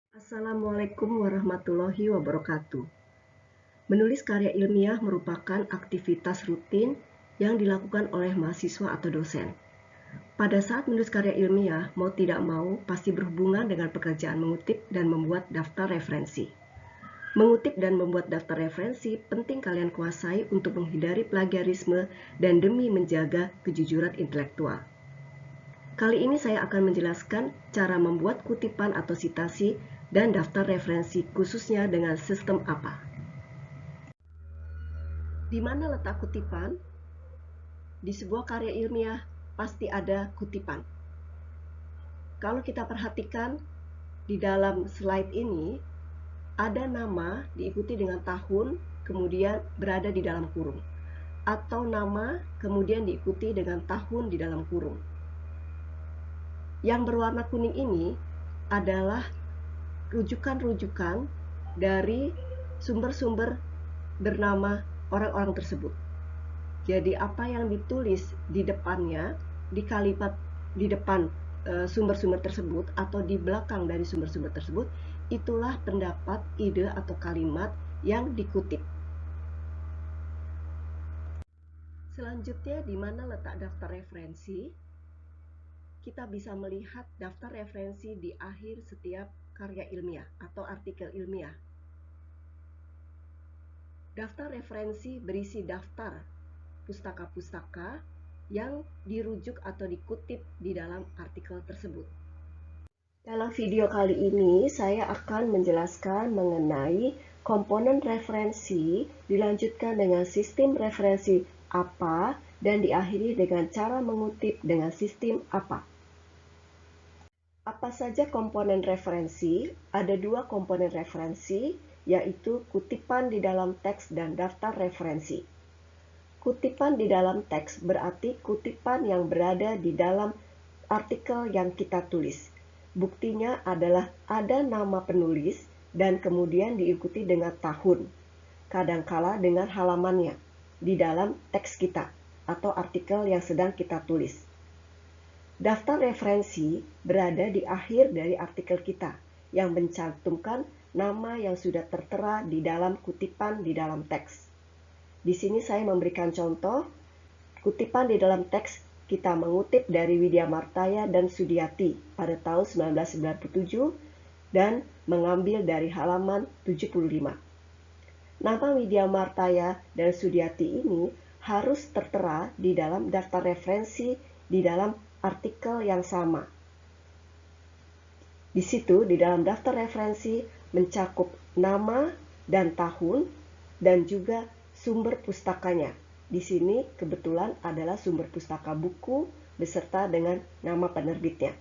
Assalamualaikum warahmatullahi wabarakatuh. Menulis karya ilmiah merupakan aktivitas rutin yang dilakukan oleh mahasiswa atau dosen. Pada saat menulis karya ilmiah, mau tidak mau pasti berhubungan dengan pekerjaan mengutip dan membuat daftar referensi. Mengutip dan membuat daftar referensi penting kalian kuasai untuk menghindari plagiarisme dan demi menjaga kejujuran intelektual. Kali ini saya akan menjelaskan cara membuat kutipan atau sitasi dan daftar referensi khususnya dengan sistem apa. Di mana letak kutipan? Di sebuah karya ilmiah pasti ada kutipan. Kalau kita perhatikan di dalam slide ini, ada nama diikuti dengan tahun, kemudian berada di dalam kurung. Atau nama kemudian diikuti dengan tahun di dalam kurung. Yang berwarna kuning ini adalah rujukan-rujukan dari sumber-sumber bernama orang-orang tersebut. Jadi apa yang ditulis di depannya, di kalimat di depan sumber-sumber tersebut atau di belakang dari sumber-sumber tersebut, itulah pendapat, ide atau kalimat yang dikutip. Selanjutnya, di mana letak daftar referensi? Kita bisa melihat daftar referensi di akhir setiap karya ilmiah atau artikel ilmiah. Daftar referensi berisi daftar pustaka-pustaka yang dirujuk atau dikutip di dalam artikel tersebut. Dalam video kali ini, saya akan menjelaskan mengenai komponen referensi, dilanjutkan dengan sistem referensi apa, dan diakhiri dengan cara mengutip dengan sistem apa. Apa saja komponen referensi? Ada dua komponen referensi, yaitu kutipan di dalam teks dan daftar referensi. Kutipan di dalam teks berarti kutipan yang berada di dalam artikel yang kita tulis. Buktinya adalah ada nama penulis dan kemudian diikuti dengan tahun, kadangkala dengan halamannya di dalam teks kita atau artikel yang sedang kita tulis. Daftar referensi berada di akhir dari artikel kita yang mencantumkan nama yang sudah tertera di dalam kutipan di dalam teks. Di sini saya memberikan contoh kutipan di dalam teks. Kita mengutip dari Widya Martaya dan Sudiati pada tahun 1997 dan mengambil dari halaman 75. Nama Widya Martaya dan Sudiati ini harus tertera di dalam daftar referensi di dalam artikel yang sama. Di situ, di dalam daftar referensi mencakup nama dan tahun dan juga sumber pustakanya. Di sini kebetulan adalah sumber pustaka buku beserta dengan nama penerbitnya.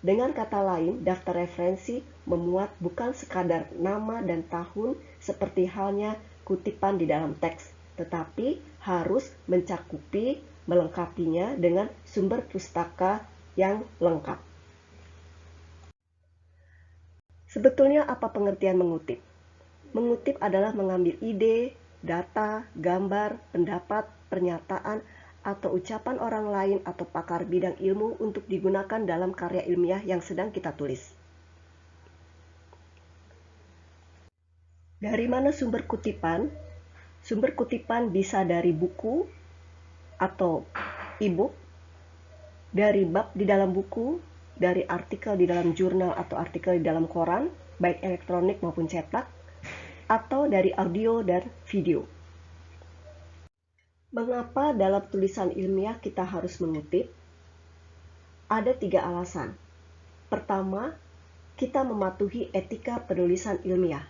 Dengan kata lain, daftar referensi memuat bukan sekadar nama dan tahun seperti halnya kutipan di dalam teks, tetapi harus mencakupi, melengkapinya dengan sumber pustaka yang lengkap. Sebetulnya apa pengertian mengutip? Mengutip adalah mengambil ide, data, gambar, pendapat, pernyataan, atau ucapan orang lain atau pakar bidang ilmu untuk digunakan dalam karya ilmiah yang sedang kita tulis. Dari mana sumber kutipan? Sumber kutipan bisa dari buku atau e-book, dari bab di dalam buku, dari artikel di dalam jurnal atau artikel di dalam koran, baik elektronik maupun cetak, atau dari audio dan video. Mengapa dalam tulisan ilmiah kita harus mengutip? Ada 3 alasan. Pertama, kita mematuhi etika penulisan ilmiah.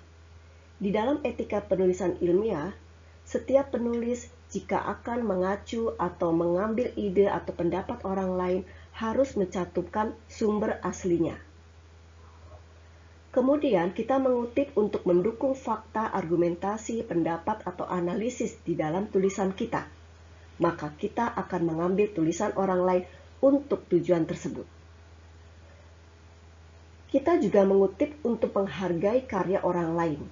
Di dalam etika penulisan ilmiah, setiap penulis jika akan mengacu atau mengambil ide atau pendapat orang lain harus mencantumkan sumber aslinya. Kemudian kita mengutip untuk mendukung fakta, argumentasi, pendapat, atau analisis di dalam tulisan kita. Maka kita akan mengambil tulisan orang lain untuk tujuan tersebut. Kita juga mengutip untuk menghargai karya orang lain.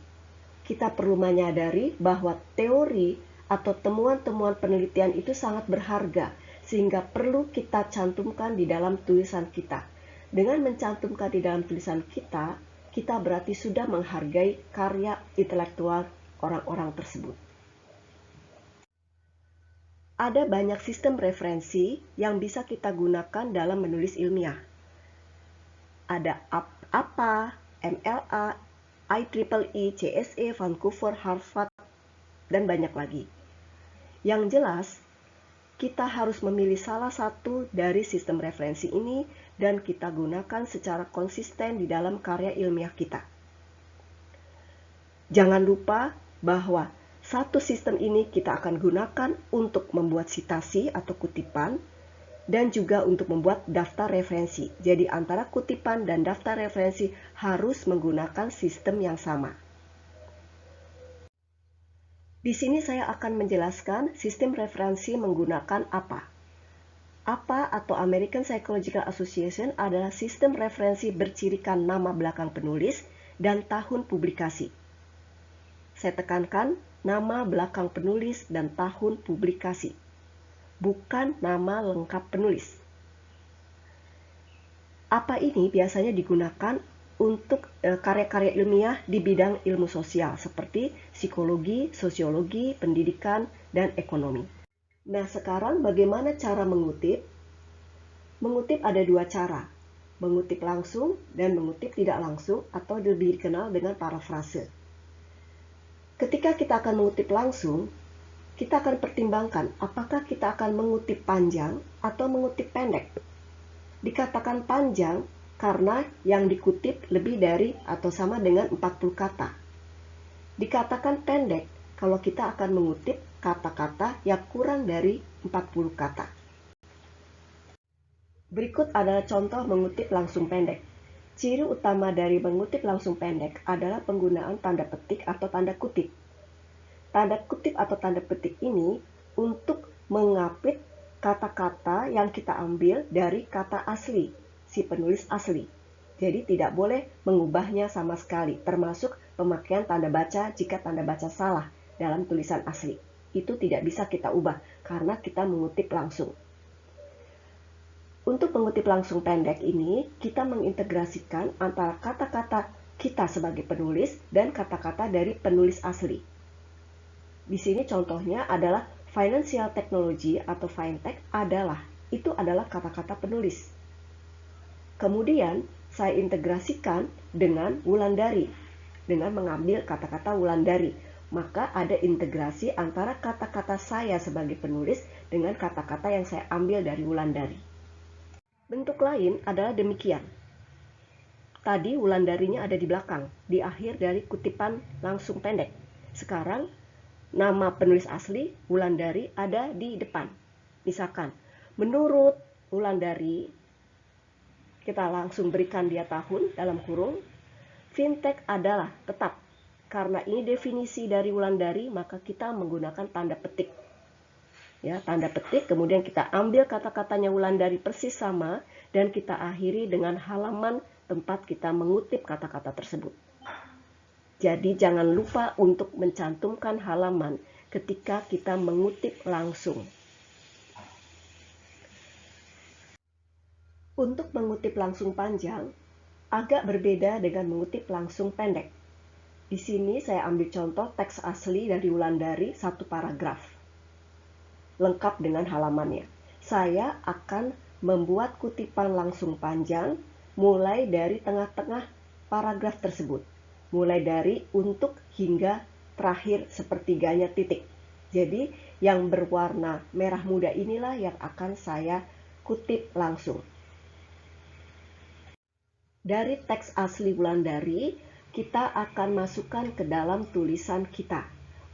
Kita perlu menyadari bahwa teori atau temuan-temuan penelitian itu sangat berharga, sehingga perlu kita cantumkan di dalam tulisan kita. Dengan mencantumkan di dalam tulisan kita, kita berarti sudah menghargai karya intelektual orang-orang tersebut. Ada banyak sistem referensi yang bisa kita gunakan dalam menulis ilmiah. Ada APA, MLA, IEEE, CSE, Vancouver, Harvard, dan banyak lagi. Yang jelas, kita harus memilih salah satu dari sistem referensi ini dan kita gunakan secara konsisten di dalam karya ilmiah kita. Jangan lupa bahwa satu sistem ini kita akan gunakan untuk membuat sitasi atau kutipan dan juga untuk membuat daftar referensi. Jadi antara kutipan dan daftar referensi harus menggunakan sistem yang sama. Di sini saya akan menjelaskan sistem referensi menggunakan apa. APA atau American Psychological Association adalah sistem referensi bercirikan nama belakang penulis dan tahun publikasi. Saya tekankan nama belakang penulis dan tahun publikasi, bukan nama lengkap penulis. APA ini biasanya digunakan untuk karya-karya ilmiah di bidang ilmu sosial seperti psikologi, sosiologi, pendidikan, dan ekonomi. Nah, sekarang bagaimana cara mengutip? Mengutip ada dua cara, mengutip langsung dan mengutip tidak langsung atau lebih dikenal dengan parafrase. Ketika kita akan mengutip langsung, kita akan pertimbangkan apakah kita akan mengutip panjang atau mengutip pendek. Dikatakan panjang karena yang dikutip lebih dari atau sama dengan 40 kata. Dikatakan pendek kalau kita akan mengutip kata-kata yang kurang dari 40 kata. Berikut adalah contoh mengutip langsung pendek. Ciri utama dari mengutip langsung pendek adalah penggunaan tanda petik atau tanda kutip. Tanda kutip atau tanda petik ini untuk mengapit kata-kata yang kita ambil dari kata asli, si penulis asli. Jadi tidak boleh mengubahnya sama sekali, termasuk pemakaian tanda baca jika tanda baca salah dalam tulisan asli. Itu tidak bisa kita ubah karena kita mengutip langsung. Untuk mengutip langsung pendek ini, kita mengintegrasikan antara kata-kata kita sebagai penulis dan kata-kata dari penulis asli. Di sini contohnya adalah financial technology atau fintech itu adalah kata-kata penulis. Kemudian saya integrasikan dengan Wulandari, dengan mengambil kata-kata Wulandari. Maka ada integrasi antara kata-kata saya sebagai penulis dengan kata-kata yang saya ambil dari Wulandari. Bentuk lain adalah demikian. Tadi Wulandarinya ada di belakang, di akhir dari kutipan langsung pendek. Sekarang nama penulis asli Wulandari ada di depan. Misalkan, menurut Wulandari, kita langsung berikan dia tahun dalam kurung, fintech adalah tetap. Karena ini definisi dari Wulandari, maka kita menggunakan tanda petik. Ya, tanda petik, kemudian kita ambil kata-katanya Wulandari persis sama, dan kita akhiri dengan halaman tempat kita mengutip kata-kata tersebut. Jadi jangan lupa untuk mencantumkan halaman ketika kita mengutip langsung. Untuk mengutip langsung panjang, agak berbeda dengan mengutip langsung pendek. Di sini saya ambil contoh teks asli dari Wulandari, satu paragraf. Lengkap dengan halamannya. Saya akan membuat kutipan langsung panjang, mulai dari tengah-tengah paragraf tersebut. Mulai dari untuk hingga terakhir sepertiganya titik. Jadi yang berwarna merah muda inilah yang akan saya kutip langsung. Dari teks asli Wulandari, kita akan masukkan ke dalam tulisan kita.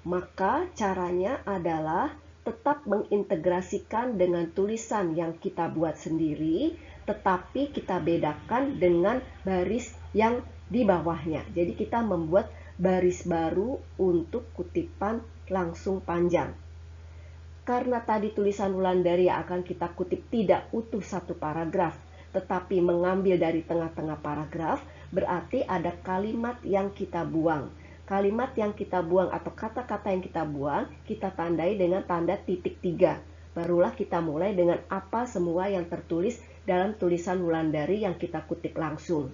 Maka caranya adalah tetap mengintegrasikan dengan tulisan yang kita buat sendiri, tetapi kita bedakan dengan baris yang di bawahnya. Jadi kita membuat baris baru untuk kutipan langsung panjang. Karena tadi tulisan Wulandari yang akan kita kutip tidak utuh satu paragraf, tetapi mengambil dari tengah-tengah paragraf, berarti ada kalimat yang kita buang. Kalimat yang kita buang atau kata-kata yang kita buang, kita tandai dengan tanda titik 3. Barulah kita mulai dengan apa semua yang tertulis dalam tulisan Wulandari yang kita kutip langsung.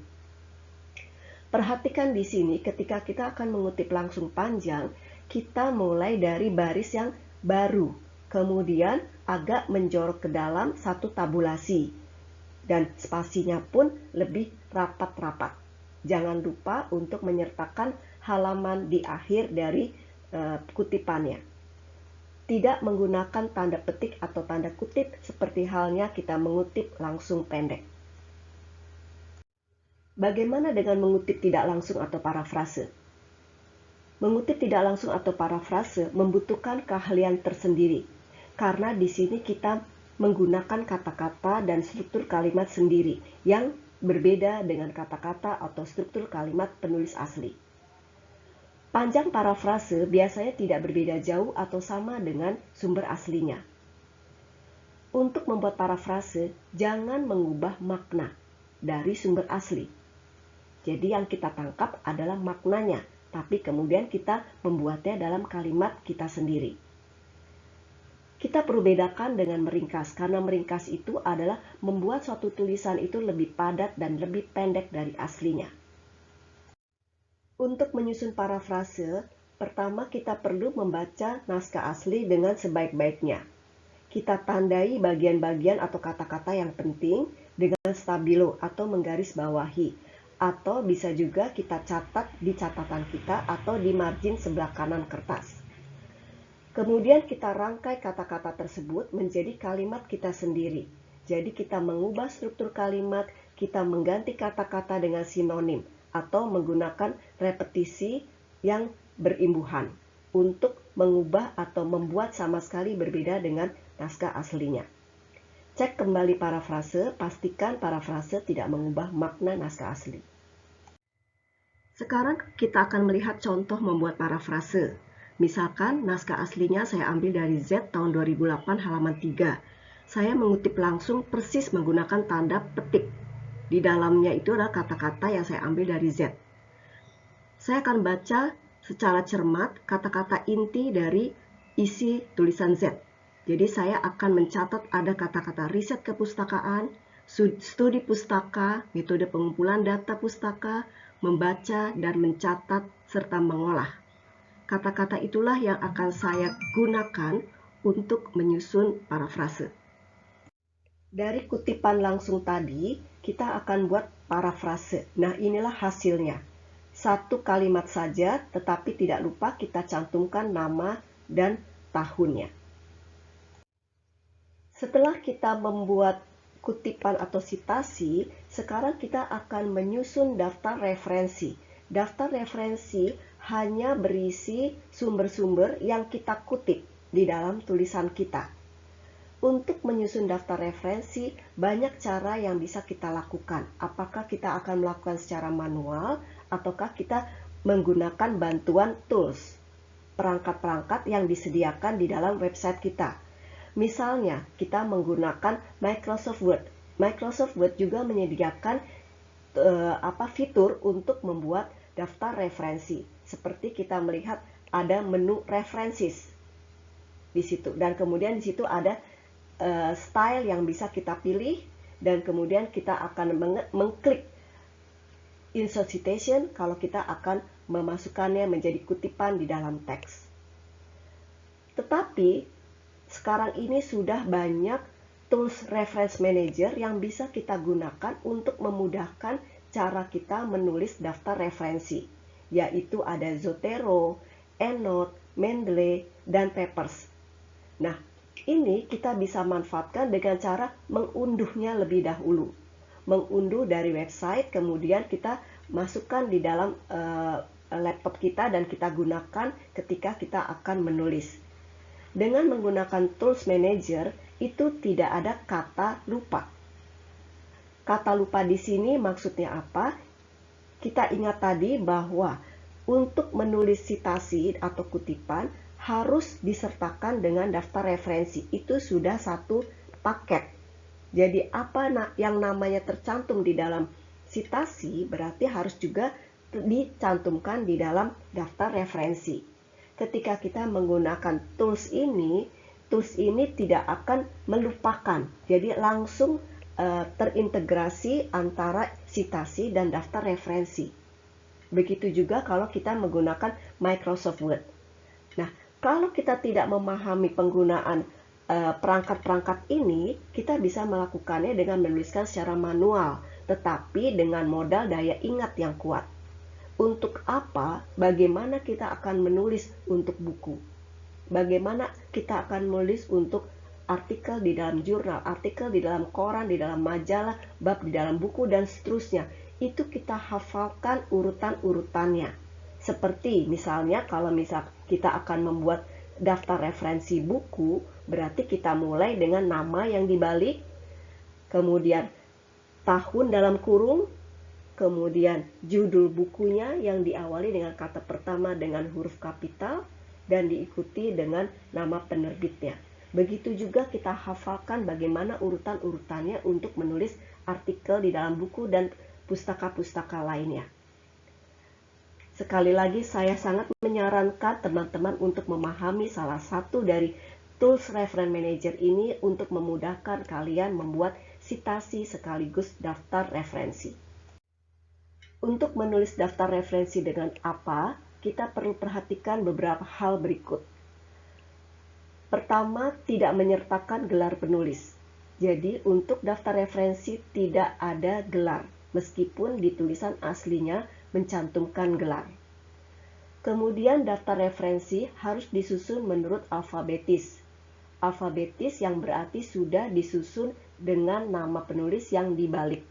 Perhatikan di sini ketika kita akan mengutip langsung panjang, kita mulai dari baris yang baru, kemudian agak menjorok ke dalam satu tabulasi, dan spasinya pun lebih rapat-rapat. Jangan lupa untuk menyertakan halaman di akhir dari kutipannya. Tidak menggunakan tanda petik atau tanda kutip seperti halnya kita mengutip langsung pendek. Bagaimana dengan mengutip tidak langsung atau parafrase? Mengutip tidak langsung atau parafrase membutuhkan keahlian tersendiri, karena di sini kita menggunakan kata-kata dan struktur kalimat sendiri yang berbeda dengan kata-kata atau struktur kalimat penulis asli. Panjang parafrase biasanya tidak berbeda jauh atau sama dengan sumber aslinya. Untuk membuat parafrase, jangan mengubah makna dari sumber asli. Jadi yang kita tangkap adalah maknanya, tapi kemudian kita membuatnya dalam kalimat kita sendiri. Kita perlu bedakan dengan meringkas, karena meringkas itu adalah membuat suatu tulisan itu lebih padat dan lebih pendek dari aslinya. Untuk menyusun parafrase, pertama kita perlu membaca naskah asli dengan sebaik-baiknya. Kita tandai bagian-bagian atau kata-kata yang penting dengan stabilo atau menggarisbawahi, atau bisa juga kita catat di catatan kita atau di margin sebelah kanan kertas. Kemudian kita rangkai kata-kata tersebut menjadi kalimat kita sendiri. Jadi kita mengubah struktur kalimat, kita mengganti kata-kata dengan sinonim atau menggunakan repetisi yang berimbuhan untuk mengubah atau membuat sama sekali berbeda dengan naskah aslinya. Cek kembali parafrase, pastikan parafrase tidak mengubah makna naskah asli. Sekarang kita akan melihat contoh membuat parafrase. Misalkan naskah aslinya saya ambil dari Z tahun 2008 halaman 3. Saya mengutip langsung persis menggunakan tanda petik. Di dalamnya itu adalah kata-kata yang saya ambil dari Z. Saya akan baca secara cermat kata-kata inti dari isi tulisan Z. Jadi saya akan mencatat ada kata-kata riset kepustakaan, studi pustaka, metode pengumpulan data pustaka, membaca dan mencatat serta mengolah. Kata-kata itulah yang akan saya gunakan untuk menyusun parafrase. Dari kutipan langsung tadi, kita akan buat parafrase. Nah, inilah hasilnya. Satu kalimat saja, tetapi tidak lupa kita cantumkan nama dan tahunnya. Setelah kita membuat kutipan atau sitasi, sekarang kita akan menyusun daftar referensi. Daftar referensi hanya berisi sumber-sumber yang kita kutip di dalam tulisan kita. Untuk menyusun daftar referensi, banyak cara yang bisa kita lakukan. Apakah kita akan melakukan secara manual, ataukah kita menggunakan bantuan tools, perangkat-perangkat yang disediakan di dalam website kita. Misalnya, kita menggunakan Microsoft Word. Microsoft Word juga menyediakan fitur untuk membuat daftar referensi. Seperti kita melihat ada menu references di situ, dan kemudian di situ ada style yang bisa kita pilih, dan kemudian kita akan mengklik insert citation kalau kita akan memasukkannya menjadi kutipan di dalam teks. Tetapi sekarang ini sudah banyak tools reference manager yang bisa kita gunakan untuk memudahkan cara kita menulis daftar referensi, yaitu ada Zotero, EndNote, Mendeley, dan Papers. Nah, ini kita bisa manfaatkan dengan cara mengunduhnya lebih dahulu. Mengunduh dari website, kemudian kita masukkan di dalam laptop kita dan kita gunakan ketika kita akan menulis. Dengan menggunakan Tools Manager, itu tidak ada kata lupa. Kata lupa di sini maksudnya apa? Kita ingat tadi bahwa untuk menulis sitasi atau kutipan harus disertakan dengan daftar referensi. Itu sudah satu paket. Jadi apa yang namanya tercantum di dalam sitasi berarti harus juga dicantumkan di dalam daftar referensi. Ketika kita menggunakan tools ini tidak akan melupakan. Jadi langsung terintegrasi antara sitasi dan daftar referensi. Begitu juga kalau kita menggunakan Microsoft Word. Nah, kalau kita tidak memahami penggunaan perangkat-perangkat ini, kita bisa melakukannya dengan menuliskan secara manual, tetapi dengan modal daya ingat yang kuat. Untuk apa? Bagaimana kita akan menulis untuk buku? Bagaimana kita akan menulis untuk artikel di dalam jurnal, artikel di dalam koran, di dalam majalah, bab di dalam buku, dan seterusnya. Itu kita hafalkan urutan-urutannya. Seperti misalnya kalau kita akan membuat daftar referensi buku, berarti kita mulai dengan nama yang dibalik, kemudian tahun dalam kurung, kemudian judul bukunya yang diawali dengan kata pertama dengan huruf kapital, dan diikuti dengan nama penerbitnya. Begitu juga kita hafalkan bagaimana urutan-urutannya untuk menulis artikel di dalam buku dan pustaka-pustaka lainnya. Sekali lagi, saya sangat menyarankan teman-teman untuk memahami salah satu dari tools Reference Manager ini untuk memudahkan kalian membuat citasi sekaligus daftar referensi. Untuk menulis daftar referensi dengan apa, kita perlu perhatikan beberapa hal berikut. Pertama, tidak menyertakan gelar penulis. Jadi, untuk daftar referensi tidak ada gelar, meskipun di tulisan aslinya mencantumkan gelar. Kemudian, daftar referensi harus disusun menurut alfabetis. Alfabetis yang berarti sudah disusun dengan nama penulis yang dibalik.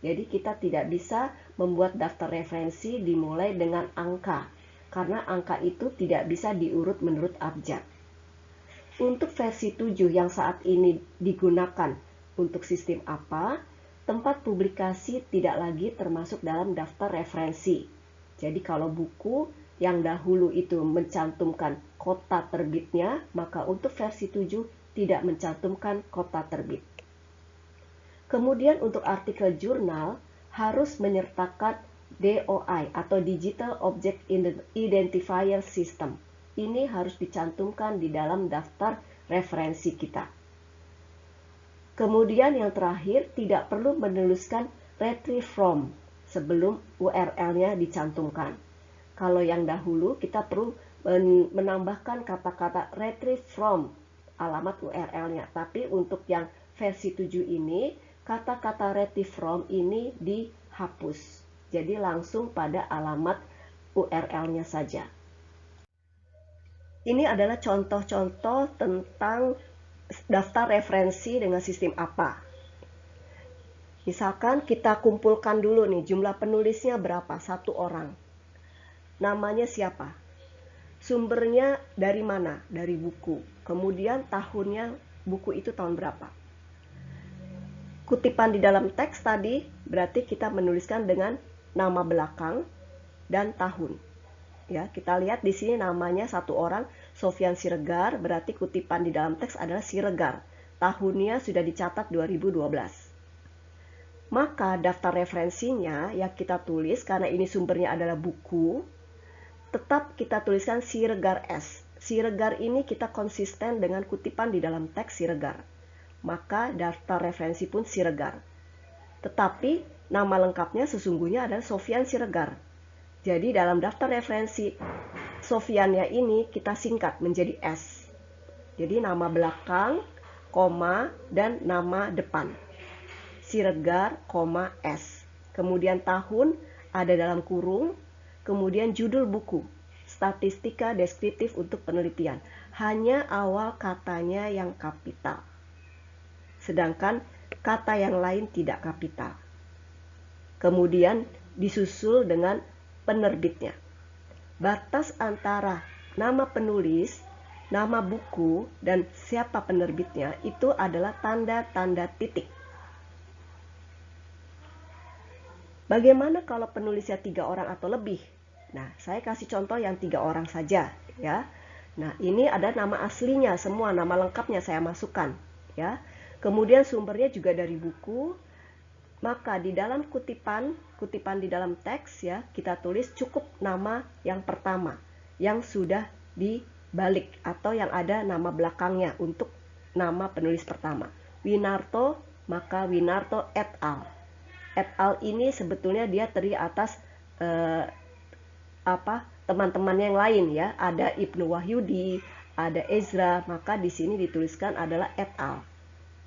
Jadi, kita tidak bisa membuat daftar referensi dimulai dengan angka, karena angka itu tidak bisa diurut menurut abjad. Untuk versi 7 yang saat ini digunakan untuk sistem apa, tempat publikasi tidak lagi termasuk dalam daftar referensi. Jadi kalau buku yang dahulu itu mencantumkan kota terbitnya, maka untuk versi 7 tidak mencantumkan kota terbit. Kemudian untuk artikel jurnal harus menyertakan DOI atau Digital Object Identifier System. Ini harus dicantumkan di dalam daftar referensi kita. Kemudian yang terakhir, tidak perlu menuliskan retrieve from sebelum URL-nya dicantumkan. Kalau yang dahulu kita perlu menambahkan kata-kata retrieve from alamat URL-nya. Tapi untuk yang versi 7 ini, kata-kata retrieve from ini dihapus. Jadi langsung pada alamat URL-nya saja. Ini adalah contoh-contoh tentang daftar referensi dengan sistem apa. Misalkan kita kumpulkan dulu nih, jumlah penulisnya berapa? 1 orang. Namanya siapa? Sumbernya dari mana? Dari buku. Kemudian tahunnya buku itu tahun berapa? Kutipan di dalam teks tadi berarti kita menuliskan dengan nama belakang dan tahun. Ya, kita lihat di sini namanya 1 orang, Sofyan Siregar, berarti kutipan di dalam teks adalah Siregar. Tahunnya sudah dicatat 2012. Maka daftar referensinya yang kita tulis, karena ini sumbernya adalah buku, tetap kita tuliskan Siregar S. Siregar ini kita konsisten dengan kutipan di dalam teks Siregar. Maka daftar referensi pun Siregar. Tetapi nama lengkapnya sesungguhnya adalah Sofyan Siregar. Jadi dalam daftar referensi Sofyannya ini kita singkat menjadi S. Jadi nama belakang, koma, dan nama depan. Siregar, S. Kemudian tahun ada dalam kurung. Kemudian judul buku, statistika deskriptif untuk penelitian. Hanya awal katanya yang kapital. Sedangkan kata yang lain tidak kapital. Kemudian disusul dengan penerbitnya. Batas antara nama penulis, nama buku, dan siapa penerbitnya itu adalah tanda-tanda titik. Bagaimana kalau penulisnya 3 orang atau lebih? Nah, saya kasih contoh yang 3 orang saja, ya. Nah, ini ada nama aslinya semua, nama lengkapnya saya masukkan, ya. Kemudian sumbernya juga dari buku. Maka di dalam kutipan di dalam teks ya, kita tulis cukup nama yang pertama yang sudah dibalik atau yang ada nama belakangnya untuk nama penulis pertama. Winarto, maka Winarto et al. Et al ini sebetulnya dia terdiri atas teman-teman yang lain ya, ada Ibnu Wahyudi, ada Ezra, maka di sini dituliskan adalah et al.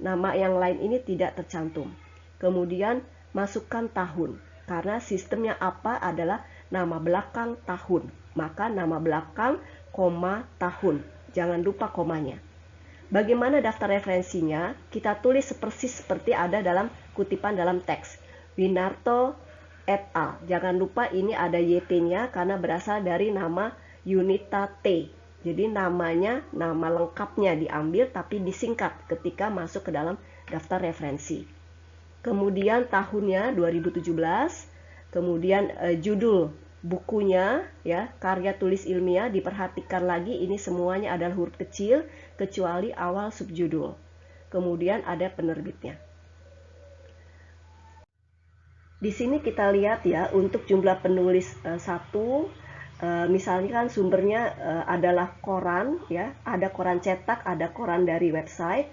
Nama yang lain ini tidak tercantum. Kemudian masukkan tahun, karena sistemnya apa adalah nama belakang tahun, maka nama belakang, koma, tahun. Jangan lupa komanya. Bagaimana daftar referensinya? Kita tulis persis seperti ada dalam kutipan dalam teks. Winarto et al. Jangan lupa ini ada YT-nya karena berasal dari nama Yunita T. Jadi namanya, nama lengkapnya diambil tapi disingkat ketika masuk ke dalam daftar referensi. Kemudian tahunnya 2017, kemudian judul bukunya ya, karya tulis ilmiah, diperhatikan lagi ini semuanya adalah huruf kecil kecuali awal subjudul. Kemudian ada penerbitnya. Di sini kita lihat ya, untuk jumlah penulis satu, misalnya kan sumbernya adalah koran ya, ada koran cetak, ada koran dari website,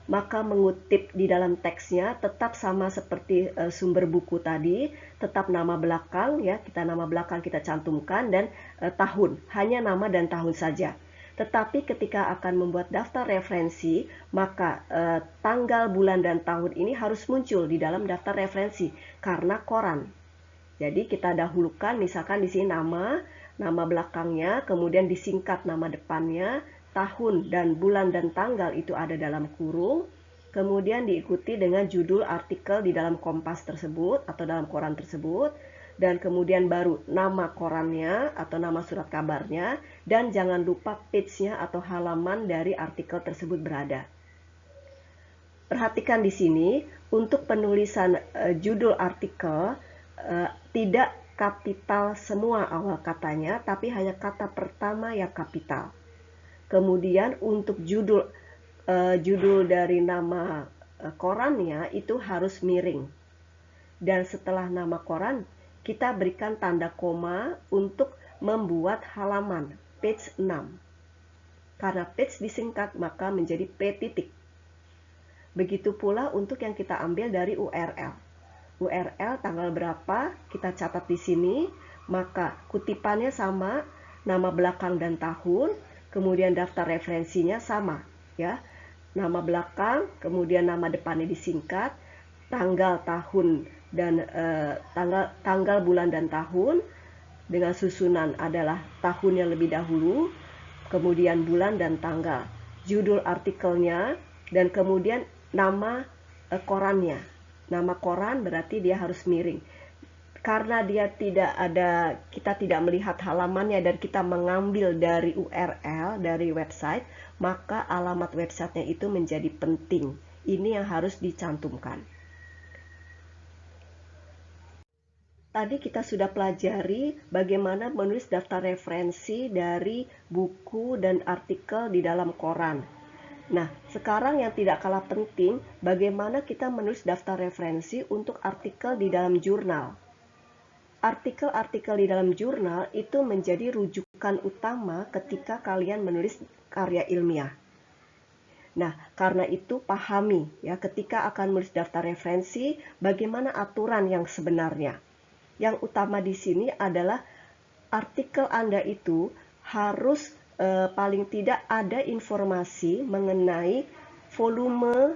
maka mengutip di dalam teksnya tetap sama seperti sumber buku tadi, tetap nama belakang ya, nama belakang kita cantumkan, dan tahun, hanya nama dan tahun saja. Tetapi ketika akan membuat daftar referensi, maka tanggal, bulan, dan tahun ini harus muncul di dalam daftar referensi karena koran. Jadi kita dahulukan, misalkan di sini nama belakangnya, kemudian disingkat nama depannya, tahun dan bulan dan tanggal itu ada dalam kurung, kemudian diikuti dengan judul artikel di dalam Kompas tersebut atau dalam koran tersebut, dan kemudian baru nama korannya atau nama surat kabarnya, dan jangan lupa page-nya atau halaman dari artikel tersebut berada. Perhatikan di sini, untuk penulisan judul artikel tidak kapital semua awal katanya, tapi hanya kata pertama yang kapital. Kemudian untuk judul dari nama korannya itu harus miring. Dan setelah nama koran, kita berikan tanda koma untuk membuat halaman, page 6. Karena page disingkat, maka menjadi P titik. Begitu pula untuk yang kita ambil dari URL. URL tanggal berapa, kita catat di sini, maka kutipannya sama, nama belakang dan tahun, kemudian daftar referensinya sama, ya. Nama belakang, kemudian nama depannya disingkat, tanggal, tahun, dan tanggal, bulan, dan tahun dengan susunan adalah tahunnya lebih dahulu, kemudian bulan dan tanggal, judul artikelnya, dan kemudian nama korannya. Nama koran berarti dia harus miring. Karena dia kita tidak melihat halamannya dan kita mengambil dari URL, dari website, maka alamat websitenya itu menjadi penting. Ini yang harus dicantumkan. Tadi kita sudah pelajari bagaimana menulis daftar referensi dari buku dan artikel di dalam koran. Nah, sekarang yang tidak kalah penting, bagaimana kita menulis daftar referensi untuk artikel di dalam jurnal. Artikel-artikel di dalam jurnal itu menjadi rujukan utama ketika kalian menulis karya ilmiah. Nah, karena itu pahami ya, ketika akan menulis daftar referensi, bagaimana aturan yang sebenarnya. Yang utama di sini adalah artikel Anda itu harus paling tidak ada informasi mengenai volume,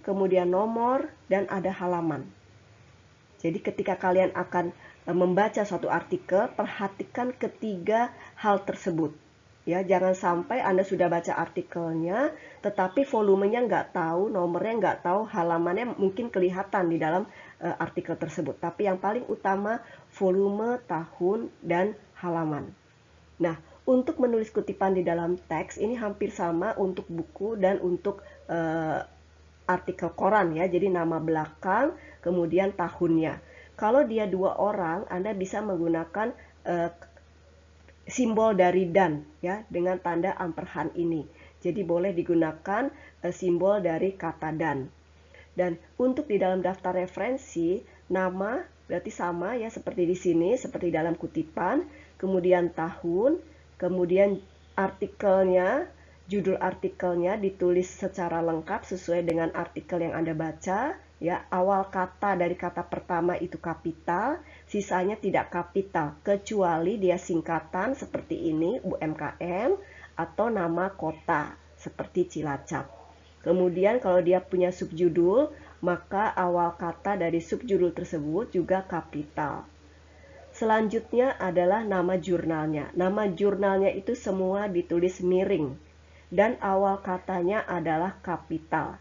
kemudian nomor, dan ada halaman. Jadi ketika kalian akan membaca suatu artikel, perhatikan ketiga hal tersebut. Ya, jangan sampai Anda sudah baca artikelnya, tetapi volumenya nggak tahu, nomornya nggak tahu, halamannya mungkin kelihatan di dalam artikel tersebut. Tapi yang paling utama, volume, tahun, dan halaman. Nah, untuk menulis kutipan di dalam teks, ini hampir sama untuk buku dan untuk artikel koran ya. Jadi nama belakang, kemudian tahunnya. Kalau dia 2 orang, Anda bisa menggunakan simbol dari dan ya, dengan tanda ampersand ini. Jadi boleh digunakan simbol dari kata dan. Dan untuk di dalam daftar referensi, nama berarti sama ya, seperti di sini, seperti dalam kutipan, kemudian tahun, kemudian artikelnya, judul artikelnya ditulis secara lengkap sesuai dengan artikel yang Anda baca. Ya, awal kata dari kata pertama itu kapital, sisanya tidak kapital, kecuali dia singkatan seperti ini, UMKM, atau nama kota, seperti Cilacap. Kemudian kalau dia punya subjudul, maka awal kata dari subjudul tersebut juga kapital. Selanjutnya adalah nama jurnalnya. Nama jurnalnya itu semua ditulis miring dan awal katanya adalah kapital.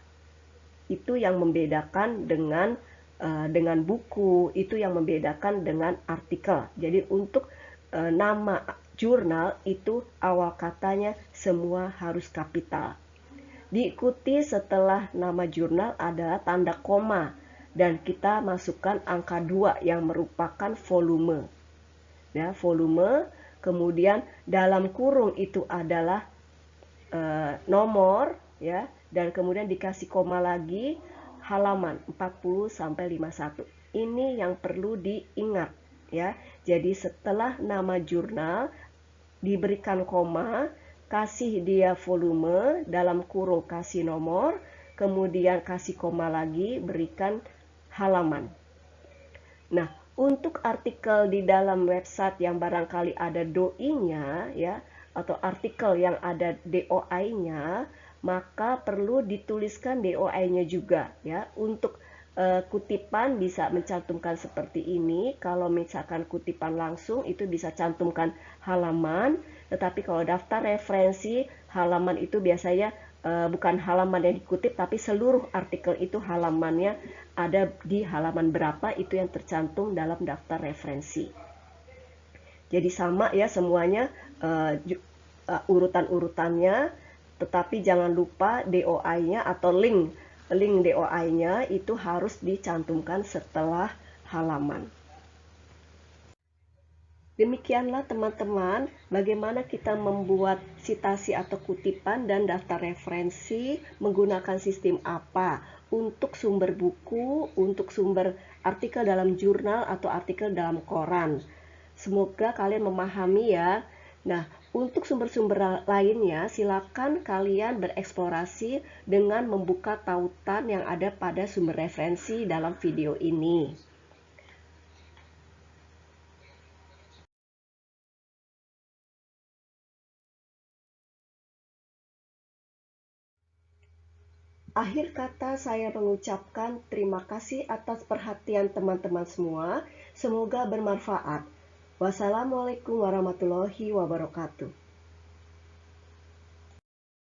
Itu yang membedakan dengan buku, itu yang membedakan dengan artikel. Jadi untuk nama jurnal itu awal katanya semua harus kapital. Diikuti setelah nama jurnal adalah tanda koma dan kita masukkan angka 2 yang merupakan volume. Ya, volume, kemudian dalam kurung itu adalah nomor, ya, dan kemudian dikasih koma lagi halaman 40 sampai 51. Ini yang perlu diingat, ya. Jadi setelah nama jurnal diberikan koma, kasih dia volume, dalam kurung kasih nomor, kemudian kasih koma lagi, berikan halaman. Nah, untuk artikel di dalam website yang barangkali ada doi-nya, ya, atau artikel yang ada DOI-nya, maka perlu dituliskan DOI-nya juga, ya. Untuk kutipan bisa mencantumkan seperti ini. Kalau misalkan kutipan langsung itu bisa cantumkan halaman, tetapi kalau daftar referensi, halaman itu biasanya bukan halaman yang dikutip, tapi seluruh artikel itu halamannya ada di halaman berapa, itu yang tercantum dalam daftar referensi. Jadi sama ya semuanya urutan-urutannya, tetapi jangan lupa DOI-nya atau link DOI-nya itu harus dicantumkan setelah halaman. Demikianlah teman-teman, bagaimana kita membuat citasi atau kutipan dan daftar referensi menggunakan sistem apa untuk sumber buku, untuk sumber artikel dalam jurnal atau artikel dalam koran. Semoga kalian memahami ya. Nah, untuk sumber-sumber lainnya, silakan kalian bereksplorasi dengan membuka tautan yang ada pada sumber referensi dalam video ini. Akhir kata saya mengucapkan terima kasih atas perhatian teman-teman semua. Semoga bermanfaat. Wassalamualaikum warahmatullahi wabarakatuh.